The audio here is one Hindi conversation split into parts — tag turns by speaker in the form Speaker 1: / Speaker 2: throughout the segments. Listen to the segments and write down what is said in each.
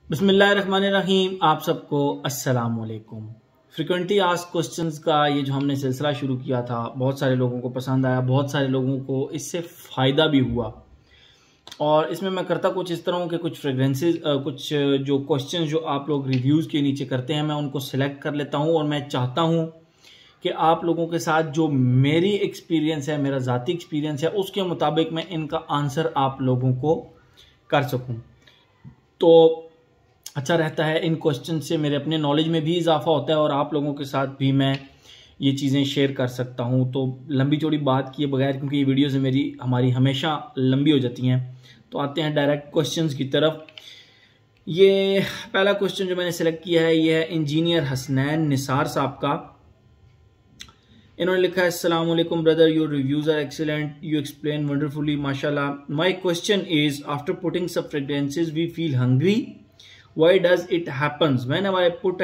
Speaker 1: बिस्मिल्लाहिर्रहमानिर्रहीम। आप सबको अस्सलाम वालेकुम। फ्रिक्वेंटली आस्क्ड क्वेश्चंस का ये जो हमने सिलसिला शुरू किया था, बहुत सारे लोगों को पसंद आया, बहुत सारे लोगों को इससे फ़ायदा भी हुआ। और इसमें मैं करता कुछ इस तरह के कुछ फ्रेगरेंसेस, कुछ जो क्वेश्चंस जो आप लोग रिव्यूज़ के नीचे करते हैं, मैं उनको सिलेक्ट कर लेता हूँ और मैं चाहता हूँ कि आप लोगों के साथ जो मेरी एक्सपीरियंस है, मेरा ज़ाती एक्सपीरियंस है, उसके मुताबिक मैं इनका आंसर आप लोगों को कर सकूँ। तो अच्छा रहता है, इन क्वेश्चन से मेरे अपने नॉलेज में भी इजाफा होता है और आप लोगों के साथ भी मैं ये चीज़ें शेयर कर सकता हूँ। तो लंबी चौड़ी बात किए बगैर, क्योंकि ये वीडियोज़ हमारी हमेशा लंबी हो जाती हैं, तो आते हैं डायरेक्ट क्वेश्चंस की तरफ। ये पहला क्वेश्चन जो मैंने सेलेक्ट किया है, ये है इंजीनियर हसनैन निसार साहब का। इन्होंने लिखा है, अस्सलाम वालेकुम brother, your reviews are excellent, you explain wonderfully, माशाल्लाह। My question is, after putting सब fragrances we feel hungry. Why does it happens? Whenever I put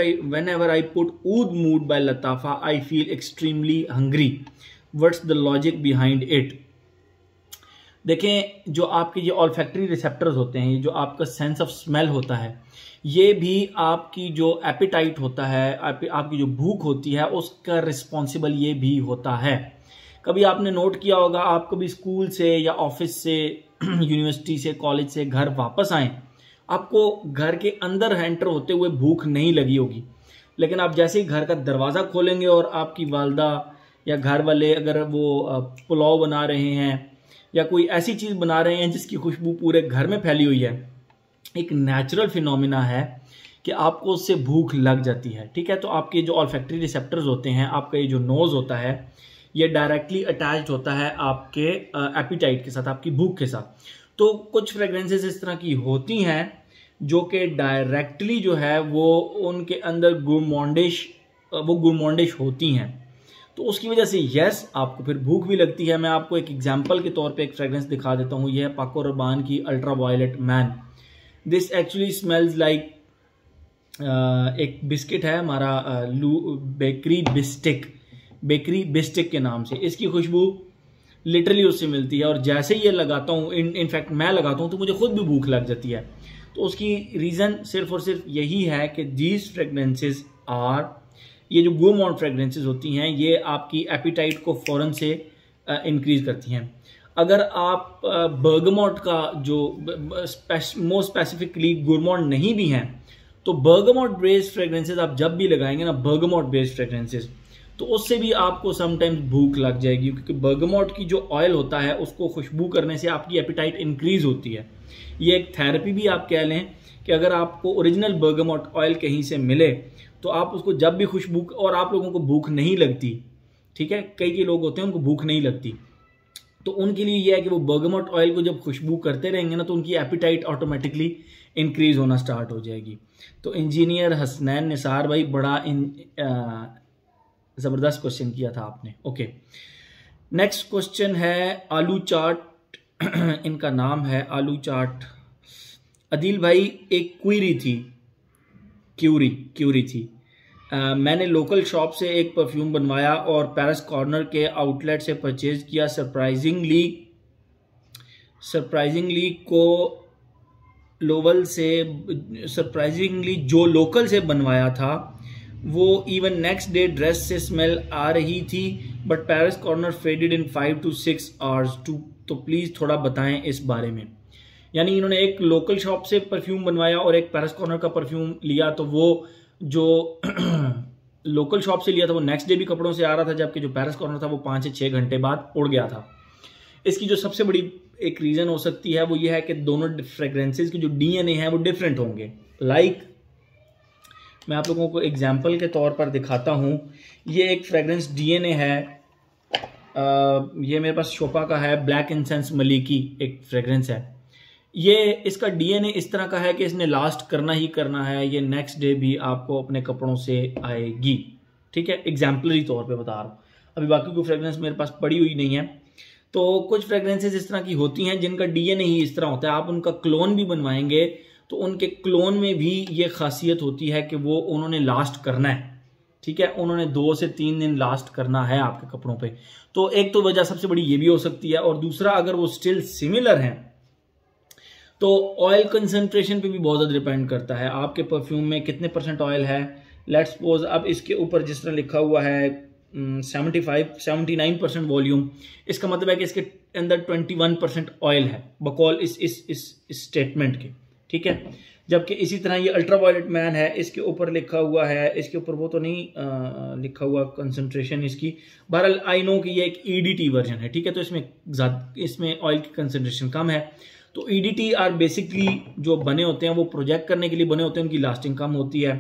Speaker 1: Oud Mood by Latafa, I feel extremely hungry. What's the logic behind it? देखें, जो आपके ये ऑल्फैक्टरी रिसेप्टर्स होते हैं, ये जो आपका सेंस ऑफ स्मेल होता है, ये भी आपकी जो एपिटाइट होता है, आपकी जो भूख होती है, उसका रिस्पॉन्सिबल ये भी होता है। कभी आपने नोट किया होगा, आप कभी स्कूल से या ऑफिस से, यूनिवर्सिटी से, कॉलेज से घर वापस आएँ, आपको घर के अंदर एंटर होते हुए भूख नहीं लगी होगी, लेकिन आप जैसे ही घर का दरवाज़ा खोलेंगे और आपकी वालदा या घर वाले अगर वो पुलाव बना रहे हैं या कोई ऐसी चीज़ बना रहे हैं जिसकी खुशबू पूरे घर में फैली हुई है, एक नेचुरल फिनोमिना है कि आपको उससे भूख लग जाती है। ठीक है, तो आपके जो ऑल्फैक्टरी रिसेप्टर्स होते हैं, आपका ये जो नोज़ होता है, ये डायरेक्टली अटैच्ड होता है आपके एपिटाइट के साथ, आपकी भूख के साथ। तो कुछ फ्रेग्रेंसेस इस तरह की होती हैं जो कि डायरेक्टली जो है वो उनके अंदर गुरमॉन्डिश होती हैं, तो उसकी वजह से यस आपको फिर भूख भी लगती है। मैं आपको एक एग्जांपल के तौर पे एक फ्रेग्रेंस दिखा देता हूँ। यह है पाको रबान की ultra violet man. This actually smells like, एक बिस्किट है हमारा, बेकरी बिस्टिक के नाम से इसकी खुशबू लिटरली उससे मिलती है। और जैसे ही ये लगाता हूँ, इनफैक्ट मैं लगाता हूँ, तो मुझे खुद भी भूख लग जाती है। तो उसकी रीज़न सिर्फ और सिर्फ यही है कि दीज फ्रेगनेंसेस आर, ये जो गोर्मॉन्ड फ्रेगनेंसेस होती हैं, ये आपकी एपिटाइट को फ़ौरन से इंक्रीज़ करती हैं। अगर आप बर्गमॉट का जो मोर स्पेसिफिकली गोर्मॉन्ड नहीं भी हैं, तो बर्गमॉट बेस्ड फ्रेगनेंसेस आप जब भी लगाएंगे ना, बर्गमॉट बेस्ड फ्रेगनेंसेस, तो उससे भी आपको समटाइम्स भूख लग जाएगी, क्योंकि बर्गमॉट की जो ऑयल होता है उसको खुशबू करने से आपकी एपिटाइट इंक्रीज होती है। ये एक थेरेपी भी आप कह लें कि अगर आपको ओरिजिनल बर्गमॉट ऑयल कहीं से मिले तो आप उसको जब भी खुशबू, और आप लोगों को भूख नहीं लगती, ठीक है, कई लोग होते हैं उनको भूख नहीं लगती, तो उनके लिए यह है कि वो बर्गमॉट ऑयल को जब खुशबू करते रहेंगे ना, तो उनकी एपिटाइट ऑटोमेटिकली इंक्रीज होना स्टार्ट हो जाएगी। तो इंजीनियर हसनैन निसार भाई, बड़ा ज़बरदस्त क्वेश्चन किया था आपने। ओके, नेक्स्ट क्वेश्चन है आलू चाट, इनका नाम है आलू चाट। अदील भाई, एक क्यूरी थी। मैंने लोकल शॉप से एक परफ्यूम बनवाया और पेरिस कॉर्नर के आउटलेट से परचेज किया। सरप्राइजिंगली जो लोकल से बनवाया था वो इवन नेक्स्ट डे ड्रेस से स्मेल आ रही थी, but Paris corner faded in 5 to 6 hours। तो प्लीज़ थोड़ा बताएं इस बारे में। यानी इन्होंने एक लोकल शॉप से परफ्यूम बनवाया और एक पेरिस कॉर्नर का परफ्यूम लिया, तो वो जो लोकल शॉप से लिया था वो नेक्स्ट डे भी कपड़ों से आ रहा था, जबकि जो पेरिस कॉर्नर था वो 5 से 6 घंटे बाद उड़ गया था। इसकी जो सबसे बड़ी एक रीज़न हो सकती है वो ये है कि दोनों फ्रेग्रेंसेस के जो डीएनए हैं वो डिफरेंट होंगे। मैं आप लोगों को एग्जाम्पल के तौर पर दिखाता हूँ। ये एक फ्रेग्रेंस डीएनए है, ये मेरे पास शोपा का है, ब्लैक इंसेंस मलिकी एक फ्रेग्रेंस है। ये इसका डीएनए इस तरह का है कि इसने लास्ट करना ही करना है, ये नेक्स्ट डे भी आपको अपने कपड़ों से आएगी। ठीक है, एग्जाम्पलरी तौर पे बता रहा हूँ, अभी बाकी कोई फ्रेग्रेंस मेरे पास पड़ी हुई नहीं है। तो कुछ फ्रेग्रेंसेस इस तरह की होती हैं जिनका डीएनए ही इस तरह होता है। आप उनका क्लोन भी बनवाएंगे तो उनके क्लोन में भी ये खासियत होती है कि वो उन्होंने लास्ट करना है। ठीक है, उन्होंने 2 से 3 दिन लास्ट करना है आपके कपड़ों पे। तो एक तो वजह सबसे बड़ी ये भी हो सकती है, और दूसरा अगर वो स्टिल सिमिलर हैं तो ऑयल कंसंट्रेशन पे भी बहुत ज़्यादा डिपेंड करता है, आपके परफ्यूम में कितने % ऑयल है। लेट्स सपोज अब इसके ऊपर जिस तरह लिखा हुआ है 79% वॉल्यूम, इसका मतलब है कि इसके अंदर 21% ऑयल है बकौल इस स्टेटमेंट के, ठीक है। जबकि इसी तरह ये अल्ट्रावायलेट मैन है, इसके ऊपर लिखा हुआ है, इसके ऊपर वो तो नहीं लिखा हुआ कंसंट्रेशन इसकी, बहरहाल आई नो कि ये एक ईडीटी वर्जन है, ठीक है। तो इसमें ऑयल की कंसंट्रेशन कम है। तो ईडीटी आर बेसिकली जो बने होते हैं वो प्रोजेक्ट करने के लिए बने होते हैं, उनकी लास्टिंग कम होती है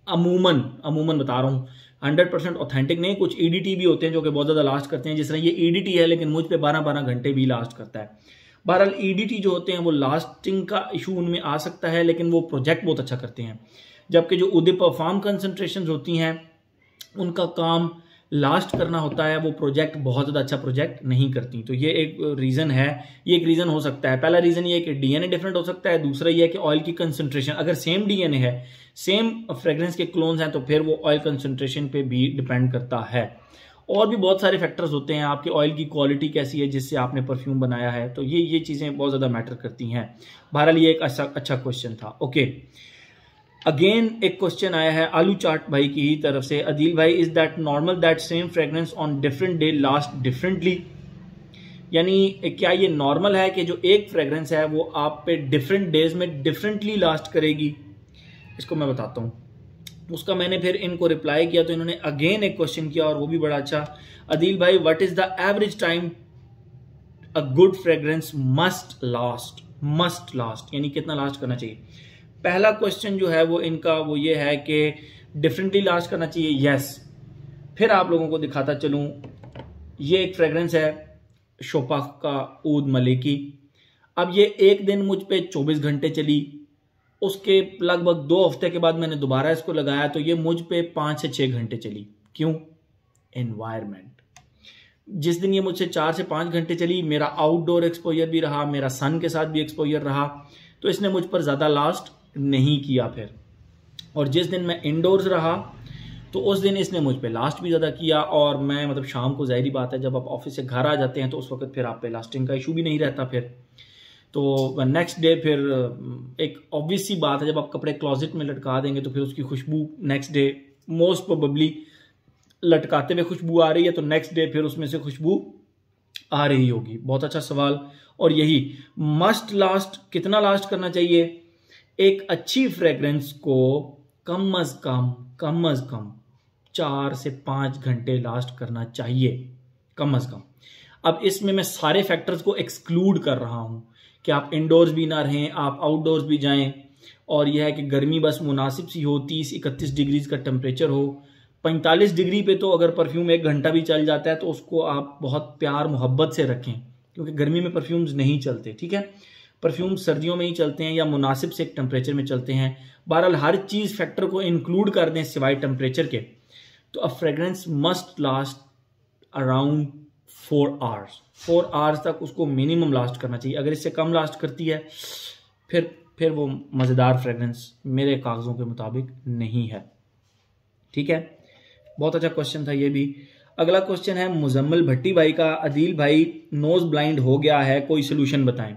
Speaker 1: अमूमन बता रहा हूँ, 100% ऑथेंटिक नहीं। कुछ ईडीटी भी होते हैं जो कि बहुत ज़्यादा लास्ट करते हैं, जिस तरह ये ईडीटी है लेकिन मुझ पे 12-12 घंटे भी लास्ट करता है। बहरहाल ईडीटी जो होते हैं वो लास्टिंग का इशू उनमें आ सकता है, लेकिन वो प्रोजेक्ट बहुत अच्छा करते हैं। जबकि जो उदय परफॉर्म कंसंट्रेशन होती हैं उनका काम लास्ट करना होता है, वो प्रोजेक्ट बहुत ज़्यादा अच्छा प्रोजेक्ट नहीं करती। तो ये एक रीज़न है, ये एक रीज़न हो सकता है। पहला रीज़न ये है कि डीएनए डिफरेंट हो सकता है, दूसरा ये है कि ऑयल की कंसंट्रेशन, अगर सेम डीएनए है, सेम फ्रेग्रेंस के क्लोन्स हैं, तो फिर वो ऑयल कंसंट्रेशन पे भी डिपेंड करता है। और भी बहुत सारे फैक्टर्स होते हैं, आपके ऑयल की क्वालिटी कैसी है जिससे आपने परफ्यूम बनाया है, तो ये चीज़ें बहुत ज़्यादा मैटर करती हैं। बहरहाल ये एक अच्छा क्वेश्चन था। ओके, अगेन एक क्वेश्चन आया है आलू चाट भाई की ही तरफ से, अदील भाई, is that normal that same fragrance on different day last differently? यानी क्या ये नॉर्मल है कि जो एक फ्रेग्रेंस है वो आप पे डिफरेंट डेज में डिफरेंटली लास्ट करेगी? इसको मैं बताता हूँ। उसका मैंने फिर इनको रिप्लाई किया तो इन्होंने अगेन एक क्वेश्चन किया और वो भी बड़ा अच्छा, अदील भाई, what is the average time a good fragrance must last, यानी कितना लास्ट करना चाहिए? पहला क्वेश्चन जो है वो इनका वो ये है कि डिफरेंटली लास्ट करना चाहिए, यस। फिर आप लोगों को दिखाता चलूं, ये एक फ्रेग्रेंस है शोपाक का ऊद मलिकी। अब ये एक दिन मुझ पे 24 घंटे चली, उसके लगभग 2 हफ्ते के बाद मैंने दोबारा इसको लगाया तो ये मुझ पे 5 से 6 घंटे चली। क्यों? एनवायरमेंट। जिस दिन ये मुझसे 4 से 5 घंटे चली, मेरा आउटडोर एक्सपोजर भी रहा, मेरा सन के साथ भी एक्सपोजर रहा, तो इसने मुझ पर ज़्यादा लास्ट नहीं किया फिर। और जिस दिन मैं इंडोर्स रहा तो उस दिन इसने मुझ पे लास्ट भी ज़्यादा किया। और मैं मतलब शाम को, ज़ाहिरी बात है, जब आप ऑफिस से घर आ जाते हैं तो उस वक्त फिर आप पे लास्टिंग का इशू भी नहीं रहता फिर। तो नेक्स्ट डे फिर एक ऑब्वियस सी बात है, जब आप कपड़े क्लोजेट में लटका देंगे तो फिर उसकी खुशबू नेक्स्ट डे मोस्ट प्रोबेबली, लटकाते हुए खुशबू आ रही है तो नेक्स्ट डे फिर उसमें से खुशबू आ रही होगी। बहुत अच्छा सवाल। और यही मस्ट लास्ट, कितना लास्ट करना चाहिए? एक अच्छी फ्रेग्रेंस को कम अज कम 4 से 5 घंटे लास्ट करना चाहिए, कम अज कम। अब इसमें मैं सारे फैक्टर्स को एक्सक्लूड कर रहा हूं कि आप इंडोर्स भी ना रहें, आप आउटडोर्स भी जाएं, और यह है कि गर्मी बस मुनासिब सी हो, 30-31 डिग्रीज का टेम्परेचर हो। 45 डिग्री पे तो अगर परफ्यूम 1 घंटा भी चल जाता है तो उसको आप बहुत प्यार मोहब्बत से रखें, क्योंकि गर्मी में परफ्यूम्स नहीं चलते, ठीक है। परफ्यूम सर्दियों में ही चलते हैं या मुनासिब से एक टेम्परेचर में चलते हैं। बहरहाल हर चीज़ फैक्टर को इंक्लूड कर दें सिवाय टेम्परेचर के, तो a fragrance must last around 4 hours. 4 hours तक उसको मिनिमम लास्ट करना चाहिए। अगर इससे कम लास्ट करती है फिर वो मज़ेदार फ्रेग्रेंस मेरे कागज़ों के मुताबिक नहीं है, ठीक है। बहुत अच्छा क्वेश्चन था ये भी। अगला क्वेश्चन है मुजम्मिल भट्टी भाई का, अदील भाई, नोज ब्लाइंड हो गया है, कोई सोल्यूशन बताएं।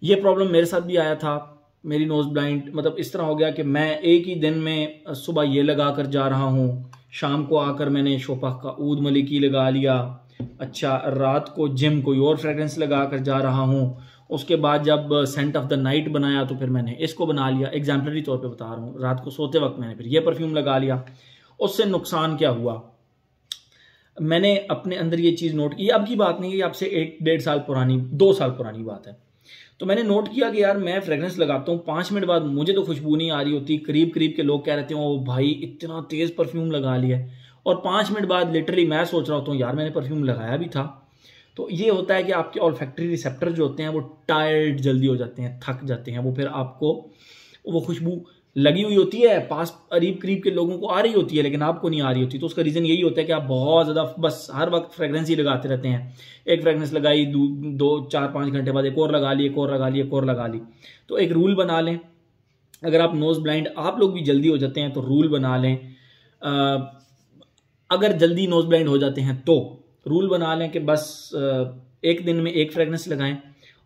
Speaker 1: ये प्रॉब्लम मेरे साथ भी आया था। मेरी नोज ब्लाइंड मतलब इस तरह हो गया कि मैं एक ही दिन में सुबह ये लगा कर जा रहा हूँ, शाम को आकर मैंने शोपाक का ऊद मलिकी लगा लिया, अच्छा रात को जिम कोई और फ्रेग्रेंस लगा कर जा रहा हूँ, उसके बाद जब सेंट ऑफ द नाइट बनाया तो फिर मैंने इसको बना लिया। एग्जाम्पलरी तौर पे बता रहा हूँ, रात को सोते वक्त मैंने फिर ये परफ्यूम लगा लिया। उससे नुकसान क्या हुआ? मैंने अपने अंदर ये चीज़ नोट की, अब की बात नहीं है, आपसे 1-1.5 साल पुरानी, 2 साल पुरानी बात है। तो मैंने नोट किया कि यार मैं फ्रेग्रेंस लगाता हूँ, 5 मिनट बाद मुझे तो खुशबू नहीं आ रही होती, करीब के लोग कह रहे थे ओ भाई इतना तेज़ परफ्यूम लगा लिया है, और 5 मिनट बाद लिटरली मैं सोच रहा होता हूँ यार मैंने परफ्यूम लगाया भी था। तो ये होता है कि आपके ऑल्फैक्टरी रिसेप्टर जो होते हैं वो टायर्ड जल्दी हो जाते हैं, थक जाते हैं, वो फिर आपको वो खुशबू लगी हुई होती है, पास करीब के लोगों को आ रही होती है लेकिन आपको नहीं आ रही होती। तो उसका रीज़न यही होता है कि आप बहुत ज़्यादा बस हर वक्त फ्रेग्रेंस ही लगाते रहते हैं। एक फ्रेग्रेंस लगाई, 2-4-5 घंटे बाद एक और लगा ली, एक और लगा ली, एक और लगा ली। तो एक रूल बना लें, अगर आप नोज ब्लाइंड, आप लोग भी जल्दी हो जाते हैं तो रूल बना लें। अगर जल्दी नोज ब्लाइंड हो जाते हैं तो रूल बना लें कि बस एक दिन में एक फ्रेग्रेंस लगाएं,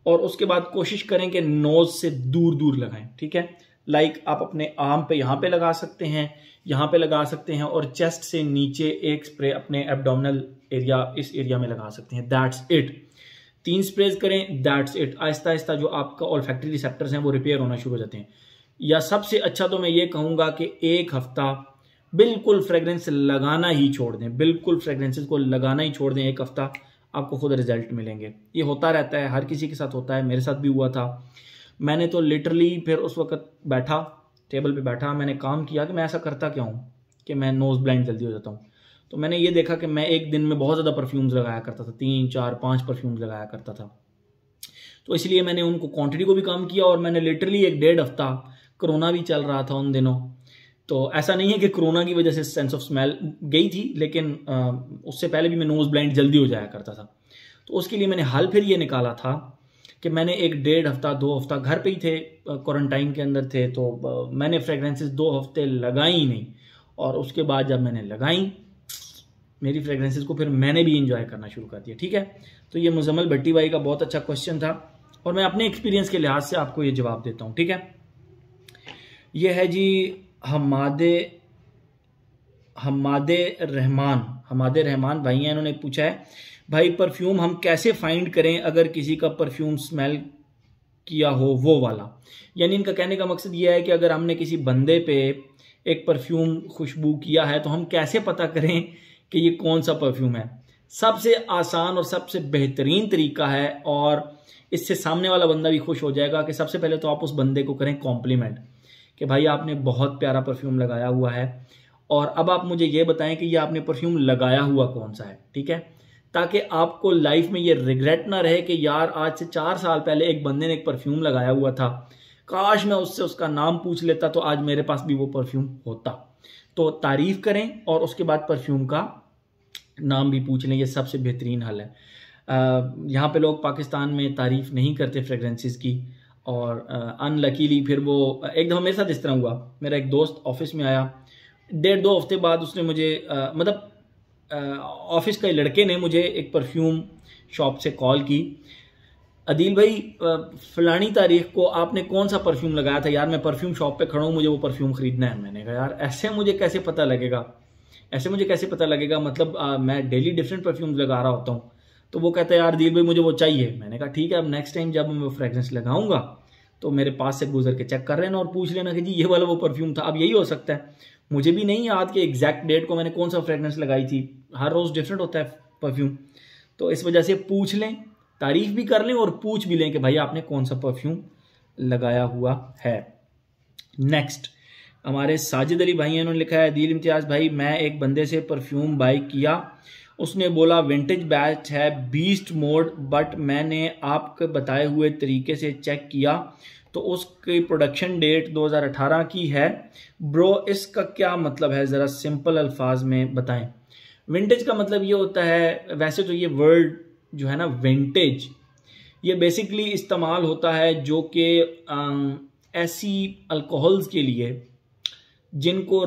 Speaker 1: और उसके बाद कोशिश करें कि नोज से दूर दूर लगाएं, ठीक है। लाइक आप अपने आर्म पे यहाँ पे लगा सकते हैं, यहाँ पे लगा सकते हैं, और चेस्ट से नीचे एक स्प्रे अपने एब्डोमिनल एरिया, इस एरिया में लगा सकते हैं। That's it. 3 स्प्रेज करें, दैट्स इट। आहिस्ता आहिस्ता जो आपका ऑल्फैक्टरी रिसेप्टर्स हैं वो रिपेयर होना शुरू हो जाते हैं। या सबसे अच्छा तो मैं ये कहूँगा कि 1 हफ्ता बिल्कुल फ्रेग्रेंस लगाना ही छोड़ दें, बिल्कुल फ्रेग्रेंसेस को लगाना ही छोड़ दें। 1 हफ्ता आपको खुद रिजल्ट मिलेंगे। ये होता रहता है, हर किसी के साथ होता है, मेरे साथ भी हुआ था। मैंने तो लिटरली फिर उस वक्त बैठा, टेबल पे बैठा, मैंने काम किया कि मैं ऐसा करता क्या हूँ कि मैं नोज ब्लाइंड जल्दी हो जाता हूँ। तो मैंने ये देखा कि मैं एक दिन में बहुत ज़्यादा परफ्यूम्स लगाया करता था, 3, 4, 5 परफ्यूम्स लगाया करता था। तो इसलिए मैंने उनको क्वांटिटी को भी कम किया, और मैंने लिटरली 1-1.5 हफ्ता, कोरोना भी चल रहा था उन दिनों, तो ऐसा नहीं है कि कोरोना की वजह से सेंस ऑफ स्मेल गई थी, लेकिन उससे पहले भी मैं नोज ब्लाइंड जल्दी हो जाया करता था। तो उसके लिए मैंने हल फिर ये निकाला था कि मैंने 1-1.5 हफ्ता, 2 हफ्ता घर पे ही थे, क्वारंटाइन के अंदर थे, तो मैंने फ्रेग्रेंसेस 2 हफ्ते लगाई ही नहीं। और उसके बाद जब मैंने लगाई मेरी फ्रेग्रेंसेस को, फिर मैंने भी इंजॉय करना शुरू कर दिया, ठीक है। तो ये मुजम्मल भट्टी भाई का बहुत अच्छा क्वेश्चन था, और मैं अपने एक्सपीरियंस के लिहाज से आपको ये जवाब देता हूँ, ठीक है। ये है जी हमादे रहमान भाई हैं, इन्होंने पूछा है भाई परफ्यूम हम कैसे फाइंड करें अगर किसी का परफ्यूम स्मेल किया हो वो वाला। यानी इनका कहने का मकसद ये है कि अगर हमने किसी बंदे पे एक परफ्यूम खुशबू किया है तो हम कैसे पता करें कि ये कौन सा परफ्यूम है। सबसे आसान और सबसे बेहतरीन तरीका है, और इससे सामने वाला बंदा भी खुश हो जाएगा, कि सबसे पहले तो आप उस बंदे को करें कॉम्प्लीमेंट कि भाई आपने बहुत प्यारा परफ्यूम लगाया हुआ है, और अब आप मुझे ये बताएं कि ये आपने परफ्यूम लगाया हुआ कौन सा है, ठीक है। ताकि आपको लाइफ में ये रिग्रेट ना रहे कि यार आज से 4 साल पहले एक बंदे ने एक परफ्यूम लगाया हुआ था, काश मैं उससे उसका नाम पूछ लेता तो आज मेरे पास भी वो परफ्यूम होता। तो तारीफ करें और उसके बाद परफ्यूम का नाम भी पूछ लें, ये सबसे बेहतरीन हल है। यहाँ पे लोग पाकिस्तान में तारीफ नहीं करते फ्रेगरेंसेस की, और अनलकीली फिर वो एक दफ़ा मेरे साथ इस तरह हुआ। मेरा एक दोस्त ऑफिस में आया, 1.5-2 हफ्ते बाद उसने मुझे मतलब ऑफिस के लड़के ने मुझे एक परफ्यूम शॉप से कॉल की, अदील भाई फलानी तारीख को आपने कौन सा परफ्यूम लगाया था, यार मैं परफ्यूम शॉप पे खड़ा हूँ, मुझे वो परफ्यूम खरीदना है। मैंने कहा यार ऐसे मुझे कैसे पता लगेगा, मतलब मैं डेली डिफरेंट परफ्यूम्स लगा रहा होता हूँ। तो वो कहता है यार अदील भाई मुझे वो चाहिए। मैंने कहा ठीक है, अब नेक्स्ट टाइम जब मैं वो फ्रेग्रेंस लगाऊंगा तो मेरे पास से गुजर के चेक कर लेना और पूछ लेना कि जी ये वाला वो परफ्यूम था। अब यही हो सकता है, मुझे भी नहीं याद कि एग्जैक्ट डेट को मैंने कौन सा फ्रेग्रेंस लगाई थी, हर रोज़ डिफरेंट होता है परफ्यूम, तो इस वजह से पूछ लें, तारीफ भी कर लें और पूछ भी लें कि भाई आपने कौन सा परफ्यूम लगाया हुआ है। नेक्स्ट हमारे साजिद अली भाई उन्होंने लिखा है, अदील इम्तियाज़ भाई मैं एक बंदे से परफ्यूम बाई किया, उसने बोला विंटेज बैच है बीस्ट मोड, बट मैंने आपके बताए हुए तरीके से चेक किया तो उसकी प्रोडक्शन डेट 2018 की है। ब्रो इसका क्या मतलब है, ज़रा सिंपल अल्फाज में बताएं। विंटेज का मतलब ये होता है, वैसे तो ये वर्ड जो है ना विंटेज, ये बेसिकली इस्तेमाल होता है जो कि ऐसी अल्कोहल्स के लिए जिनको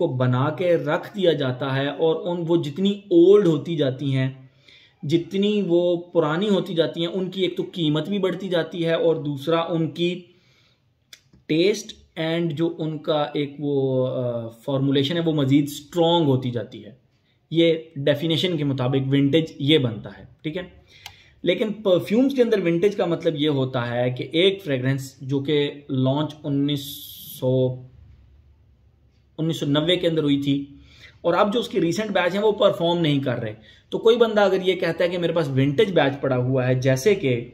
Speaker 1: बना के रख दिया जाता है, और वो जितनी ओल्ड होती जाती हैं, जितनी वो पुरानी होती जाती हैं, उनकी एक तो कीमत भी बढ़ती जाती है, और दूसरा उनकी टेस्ट एंड जो उनका एक वो फॉर्मुलेशन है वो मज़ीद स्ट्रॉन्ग होती जाती है। ये डेफिनेशन के मुताबिक विंटेज ये बनता है, ठीक है। लेकिन परफ्यूम्स के अंदर विंटेज का मतलब ये होता है कि एक फ्रेग्रेंस जो कि लॉन्च 1990 के अंदर हुई थी, और अब जो उसके रीसेंट बैच हैं वो परफॉर्म नहीं कर रहे। तो कोई बंदा अगर ये कहता है कि मेरे पास विंटेज बैच पड़ा हुआ है, जैसे कि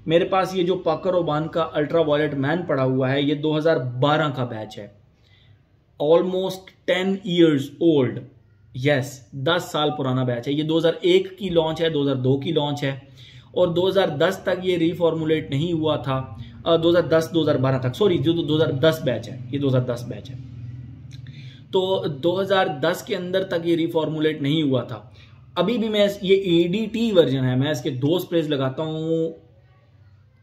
Speaker 1: मेरे पास ये जो पाकर ओबान का अल्ट्रा वायलेट मैन पड़ा हुआ है, ये 2012 का बैच है, ऑलमोस्ट 10 ईयर्स ओल्ड, यस 10 साल पुराना बैच है। ये 2001 की लॉन्च है, 2002 की लॉन्च है, और 2010 तक ये रीफॉर्मुलेट नहीं हुआ था, 2012 तक, सॉरी जो 2010 बैच है, ये 2010 बैच है। तो 2010 के अंदर तक ये रीफॉर्मुलेट नहीं हुआ था। अभी भी मैं ये एडीटी वर्जन है, मैं इसके 2 स्प्रेज लगाता हूँ,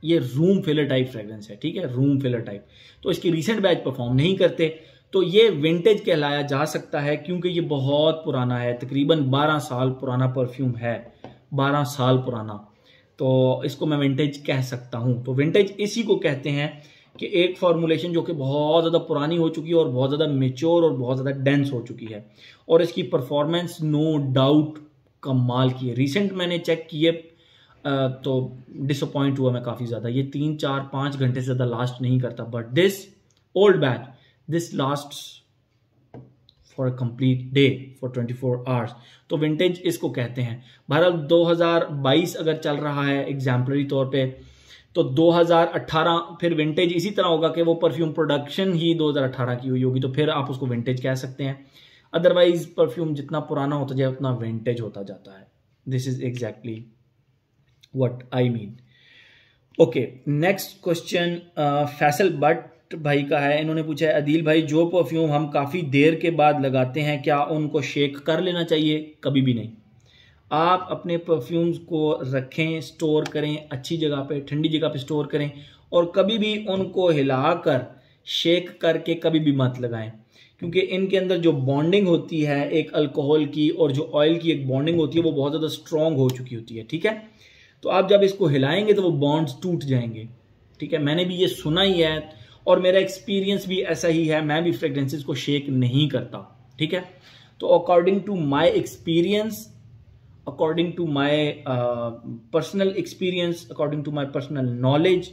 Speaker 1: ये रूम फिलर टाइप फ्रेग्रेंस है, ठीक है, रूम फिलर टाइप। तो इसकी रीसेंट बैच परफॉर्म नहीं करते, तो ये विंटेज कहलाया जा सकता है, क्योंकि ये बहुत पुराना है, तकरीबन 12 साल पुराना परफ्यूम है, 12 साल पुराना। तो इसको मैं विंटेज कह सकता हूं। तो विंटेज इसी को कहते हैं कि एक फॉर्मुलेशन जो कि बहुत ज़्यादा पुरानी हो चुकी है और बहुत ज़्यादा मेच्योर और बहुत ज़्यादा डेंस हो चुकी है, और इसकी परफॉर्मेंस नो डाउट कमाल की है। रिसेंट मैंने चेक किए तो डिसअपॉइंट हुआ मैं काफ़ी ज़्यादा। ये 3, 4, 5 घंटे से ज़्यादा लास्ट नहीं करता, but this old batch this lasts for a complete day, for 24 hours. तो विंटेज इसको कहते हैं। बहरहाल 2022 अगर चल रहा है एग्जाम्पलरी तौर पे, तो 2018 फिर विंटेज इसी तरह होगा कि वो परफ्यूम प्रोडक्शन ही 2018 की हुई होगी, तो फिर आप उसको विंटेज कह सकते हैं। अदरवाइज परफ्यूम जितना पुराना होता जाए उतना विंटेज होता जाता है। This is exactly what I mean. Okay, next question Faisal Bhatt भाई का है। इन्होंने पूछा है, अदील भाई जो परफ्यूम हम काफ़ी देर के बाद लगाते हैं क्या उनको शेक कर लेना चाहिए? कभी भी नहीं। आप अपने परफ्यूम्स को रखें, स्टोर करें अच्छी जगह पे, ठंडी जगह पे स्टोर करें, और कभी भी उनको हिलाकर शेक करके कभी भी मत लगाएं, क्योंकि इनके अंदर जो बॉन्डिंग होती है एक अल्कोहल की और जो ऑयल की एक बॉन्डिंग होती है वो बहुत ज़्यादा स्ट्रॉन्ग हो चुकी होती है। ठीक है, तो आप जब इसको हिलाएंगे तो वो बॉन्ड्स टूट जाएंगे। ठीक है, मैंने भी ये सुना ही है और मेरा एक्सपीरियंस भी ऐसा ही है। मैं भी फ्रेग्रेंसेस को शेक नहीं करता। ठीक है, तो according to my experience, according to my personal experience, according to my personal knowledge,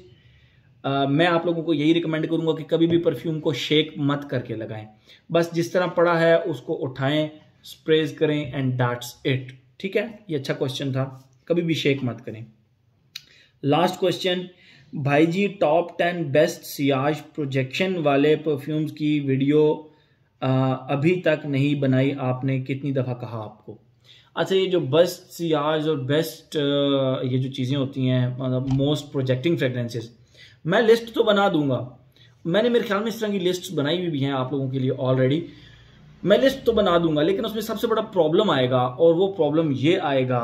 Speaker 1: मैं आप लोगों को यही रिकमेंड करूंगा कि कभी भी परफ्यूम को शेक मत करके लगाएं। बस जिस तरह पड़ा है उसको उठाएं, स्प्रेज करें एंड दैट्स इट। ठीक है, ये अच्छा क्वेश्चन था, कभी भी शेक मत करें। लास्ट क्वेश्चन, भाई जी टॉप 10 बेस्ट सियाज प्रोजेक्शन वाले परफ्यूम्स की वीडियो अभी तक नहीं बनाई आपने, कितनी दफ़ा कहा आपको? अच्छा, ये जो बेस्ट सियाज और बेस्ट ये जो चीज़ें होती हैं, मतलब मोस्ट प्रोजेक्टिंग फ्रेग्रेंसेस, मैं लिस्ट तो बना दूंगा। मैंने मेरे ख्याल में इस तरह की लिस्ट बनाई हुई भी हैं आप लोगों के लिए ऑलरेडी। मैं लिस्ट तो बना दूंगा, लेकिन उसमें सबसे बड़ा प्रॉब्लम आएगा, और वो प्रॉब्लम ये आएगा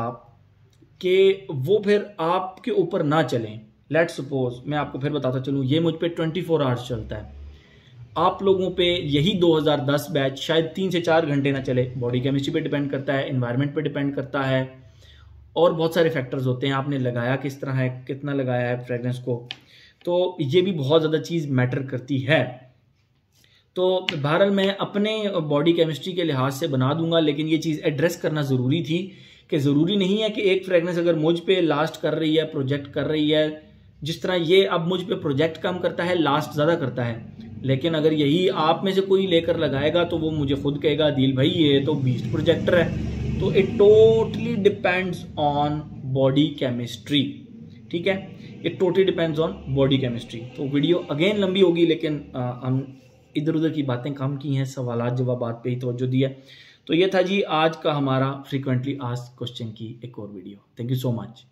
Speaker 1: कि वो फिर आपके ऊपर ना चलें। लेट्स सपोज, मैं आपको फिर बताता चलूँ, ये मुझ पे 24 आवर्स चलता है, आप लोगों पे यही 2010 बैच शायद 3 से 4 घंटे ना चले। बॉडी केमिस्ट्री पे डिपेंड करता है, एनवायरनमेंट पे डिपेंड करता है, और बहुत सारे फैक्टर्स होते हैं, आपने लगाया किस तरह है, कितना लगाया है फ्रेग्रेंस को, तो ये भी बहुत ज़्यादा चीज़ मैटर करती है। तो बहरहाल मैं अपने बॉडी केमिस्ट्री के लिहाज से बना दूंगा, लेकिन ये चीज़ एड्रेस करना ज़रूरी थी कि ज़रूरी नहीं है कि एक फ्रेग्रेंस अगर मुझ पे लास्ट कर रही है, प्रोजेक्ट कर रही है, जिस तरह ये अब मुझ पे प्रोजेक्ट कम करता है, लास्ट ज़्यादा करता है, लेकिन अगर यही आप में से कोई लेकर लगाएगा तो वो मुझे खुद कहेगा दिल भाई ये तो बीस्ट प्रोजेक्टर है। तो it totally depends on body chemistry. ठीक है, it totally depends on body chemistry. तो वीडियो अगेन लंबी होगी, लेकिन हम इधर उधर की बातें कम की हैं, सवालात जवाबात पे ही तवज्जो दी है। तो ये था जी आज का हमारा फ्रीक्वेंटली आस्क्ड क्वेश्चन की एक और video. Thank you so much.